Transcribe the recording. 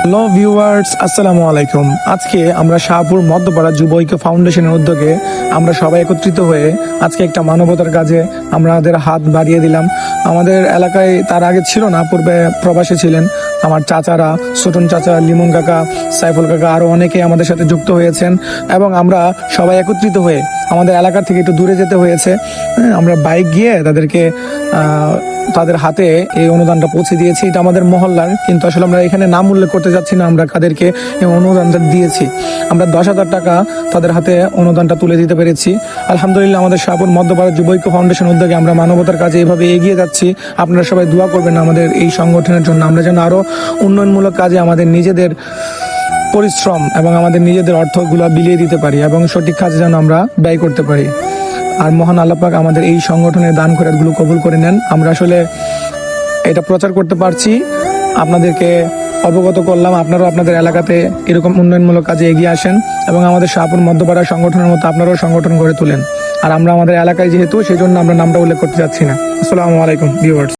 Hello viewers, আসসালামু আলাইকুম। আজকে আমরা শাহপুর মধ্যপাড়া যুব ঐক্য ফাউন্ডেশনের উদ্যোগে আমরা সবাই একত্রিত হয়ে আজকে একটা মানবতার কাজে আমাদের হাত বাড়িয়ে দিলাম। আমাদের এলাকায় তার আগে ছিল না, পূর্বে প্রবাসী ছিলেন আমার চাচারা, ছোটন চাচা, লিমন কাকা, সাইফুল কাকা, আরো অনেকে আমাদের সাথে যুক্ত হয়েছেন এবং আমরা সবাই একত্রিত হয়ে আমাদের এলাকা থেকে একটু দূরে যেতে হয়েছে। আমরা বাইক গিয়ে তাদের হাতে এই অনুদানটা পৌঁছে দিয়েছি। এটা আমাদের মহল্লার, কিন্তু আসলে আমরা এখানে নাম উল্লেখ করতে যাচ্ছি না আমরা কাদেরকে এই অনুদানটা দিয়েছি। আমরা 10,000 টাকা তাদের হাতে অনুদানটা তুলে দিতে পেরেছি। আলহামদুলিল্লাহ, আমাদের শাহপুর মধ্যপাড়া যুব ঐক্য ফাউন্ডেশন উদ্যোগে আমরা মানবতার কাজে এইভাবে এগিয়ে যাচ্ছি। আপনারা সবাই দোয়া করবেন আমাদের এই সংগঠনের জন্য, আমরা যেন আরো উন্নয়নমূলক কাজে আমাদের নিজেদের পরিশ্রম এবং আমাদের নিজেদের অর্থগুলো বিলিয়ে দিতে পারি এবং সঠিক কাজে যেন আমরা ব্যয় করতে পারি। আর মহান আল্লাহ পাক আমাদের এই সংগঠনের দান খয়রাতগুলো কবুল করে নেন। আমরা আসলে এটা প্রচার করতে পারছি, আপনাদেরকে অবগত করলাম। আপনারাও আপনাদের এলাকাতে এরকম উন্নয়নমূলক কাজে এগিয়ে আসেন এবং আমাদের শাহপুর মধ্যপাড়া সংগঠনের মতো আপনারাও সংগঠন গড়ে তোলেন। আর আমরা আমাদের এলাকায় যেহেতু, সেই জন্য আমরা নামটা উল্লেখ করতে যাচ্ছি না। আসসালামু আলাইকুম ভিউয়ার্স।